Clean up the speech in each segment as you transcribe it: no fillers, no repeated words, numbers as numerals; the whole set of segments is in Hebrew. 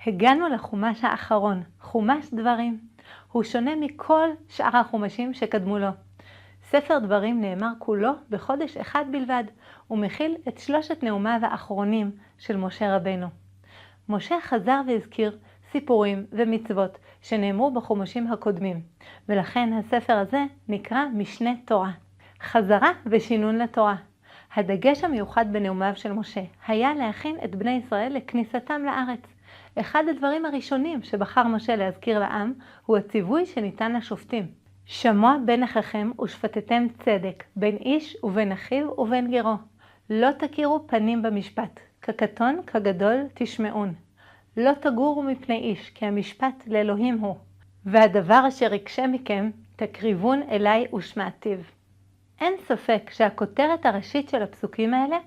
הגענו לחומש האחרון, חומש דברים. הוא שונה מכל שאר החומשים שקדמו לו. ספר דברים נאמר כולו בחודש אחד בלבד, ומכיל את 3 נאומיו האחרונים של משה רבנו. משה חזר והזכיר סיפורים ומצוות שנאמרו בחומשים הקודמים, ולכן הספר הזה נקרא משנה תורה. חזרה ושינון לתורה. הדגש המיוחד בנאומיו של משה היה להכין את בני ישראל לכניסתם לארץ. אחד הדברים הראשונים שבחר משה להזכיר לעם הוא הציווי שניתן לשופטים. שמוע בין אחיכם ושפטתם צדק, בין איש ובין אחיו ובין גרו. לא תכירו פנים במשפט, כקטון כגדול תשמעון. לא תגורו מפני איש, כי המשפט לאלוהים הוא. והדבר אשר יקשה מכם, תקריבון אליי ושמעתיו. אין ספק שהכותרת הראשית של הפסוקים האלה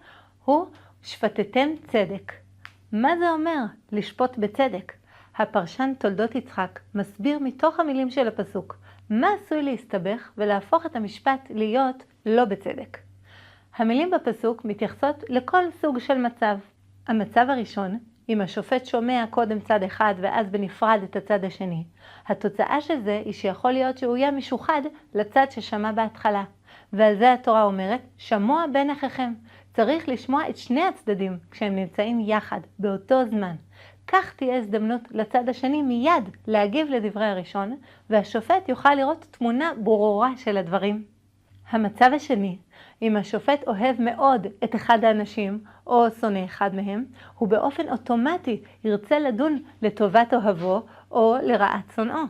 הוא שפטתם צדק. מה זה אומר לשפוט בצדק? הפרשן תולדות יצחק מסביר מתוך המילים של הפסוק מה עשוי להסתבך ולהפוך את המשפט להיות לא בצדק. המילים בפסוק מתייחסות לכל סוג של מצב. המצב הראשון, אם השופט שומע קודם צד אחד ואז בנפרד את הצד השני, התוצאה של זה היא שיכול להיות שהוא יהיה משוחד לצד ששמע בהתחלה. ועל זה התורה אומרת, שמוע בין אחיכם. צריך לשמוע את שני הצדדים כשהם נמצאים יחד, באותו זמן. כך תהיה הזדמנות לצד השני מיד להגיב לדברי הראשון, והשופט יוכל לראות תמונה ברורה של הדברים. המצב השני, אם השופט אוהב מאוד את אחד האנשים או שונא אחד מהם, הוא באופן אוטומטי ירצה לדון לטובת אוהבו או לרעת שונאו.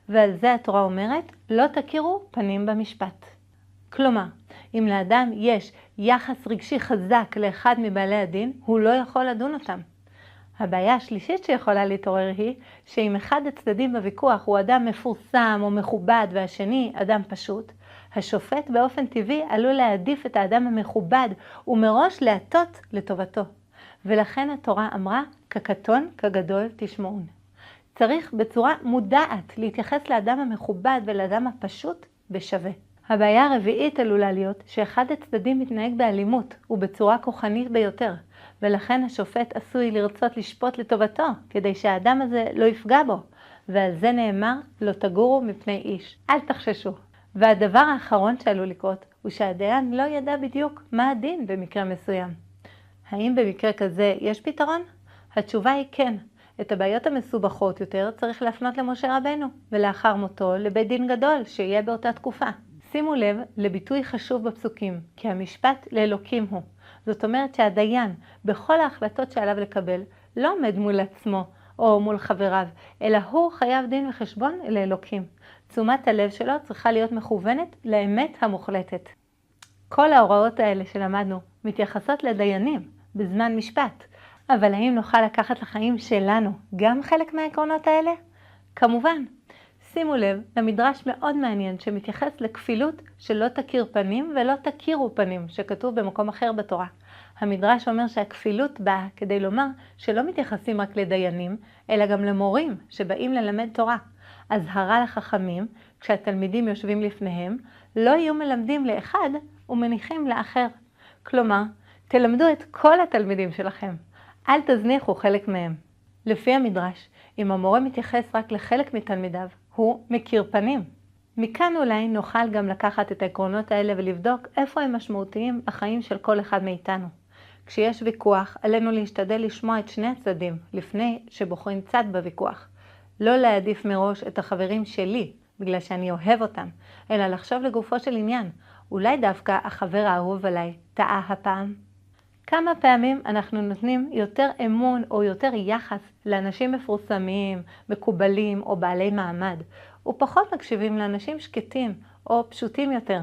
ועל זה התורה אומרת, לא תכירו פנים במשפט. כלומר, אם לאדם יש יחס רגשי חזק לאחד מבעלי הדין, הוא לא יכול לדון אותם. הבעיה השלישית שיכולה להתעורר היא שאם אחד הצדדים בוויכוח הוא אדם מפורסם או מכובד והשני אדם פשוט, השופט באופן טבעי עלול להעדיף את האדם המכובד ומראש להטות לטובתו. ולכן התורה אמרה, כקטון כגדול תשמעון. צריך בצורה מודעת להתייחס לאדם המכובד ולאדם הפשוט בשווה. הבעיה הרביעית עלולה להיות שאחד הצדדים מתנהג באלימות ובצורה כוחנית ביותר, ולכן השופט עשוי לרצות לשפוט לטובתו, כדי שהאדם הזה לא יפגע בו, ועל זה נאמר, לא תגורו מפני איש. אל תחששו. והדבר האחרון שעלול לקרות, הוא שהדיין לא ידע בדיוק מה הדין במקרה מסוים. האם במקרה כזה יש פתרון? התשובה היא כן. את הבעיות המסובכות יותר צריך להפנות למשה רבנו, ולאחר מותו לבית דין גדול שיהיה באותה תקופה. שימו לב לביטוי חשוב בפסוקים, כי המשפט לאלוקים הוא. זאת אומרת שהדיין, בכל ההחלטות שעליו לקבל, לא עומד מול עצמו או מול חבריו, אלא הוא חייב דין וחשבון לאלוקים. תשומת הלב שלו צריכה להיות מכוונת לאמת המוחלטת. כל ההוראות האלה שלמדנו מתייחסות לדיינים בזמן משפט, אבל האם נוכל לקחת לחיים שלנו גם חלק מהעקרונות האלה? כמובן. שימו לב למדרש מאוד מעניין שמתייחס לכפילות שלא תכיר פנים ולא תכירו פנים, שכתוב במקום אחר בתורה. המדרש אומר שהכפילות באה כדי לומר שלא מתייחסים רק לדיינים, אלא גם למורים שבאים ללמד תורה. אזהרה לחכמים, כשהתלמידים יושבים לפניהם, לא יהיו מלמדים לאחד ומניחים לאחר. כלומר, תלמדו את כל התלמידים שלכם. אל תזניחו חלק מהם. לפי המדרש, אם המורה מתייחס רק לחלק מתלמידיו, הוא מכיר פנים. מכאן אולי נוכל גם לקחת את העקרונות האלה ולבדוק איפה הם משמעותיים בחיים של כל אחד מאיתנו. כשיש ויכוח, עלינו להשתדל לשמוע את שני הצדדים לפני שבוחרים צד בוויכוח. לא להעדיף מראש את החברים שלי בגלל שאני אוהב אותם, אלא לחשוב לגופו של עניין. אולי דווקא החבר האהוב עליי טעה הפעם. כמה פעמים אנחנו נותנים יותר אמון או יותר יחס לאנשים מפורסמים, מקובלים או בעלי מעמד, ופחות מקשיבים לאנשים שקטים או פשוטים יותר.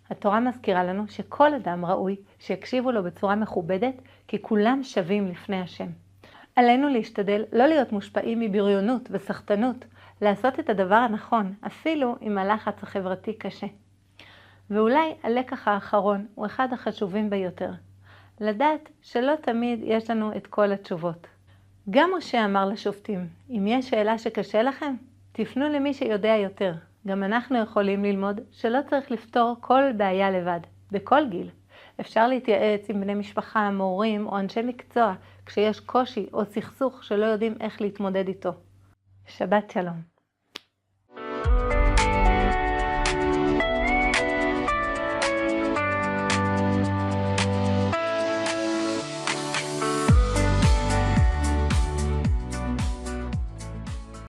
התורה מזכירה לנו שכל אדם ראוי שיקשיבו לו בצורה מכובדת, כי כולם שווים לפני השם. עלינו להשתדל לא להיות מושפעים מבריונות וסחטנות, לעשות את הדבר הנכון, אפילו אם הלחץ החברתי קשה. ואולי הלקח האחרון הוא אחד החשובים ביותר. לדעת שלא תמיד יש לנו את כל התשובות. גם משה אמר לשופטים, אם יש שאלה שקשה לכם, תפנו למי שיודע יותר. גם אנחנו יכולים ללמוד שלא צריך לפתור כל בעיה לבד, בכל גיל. אפשר להתייעץ עם בני משפחה, מורים או אנשי מקצוע כשיש קושי או סכסוך שלא יודעים איך להתמודד איתו. שבת שלום.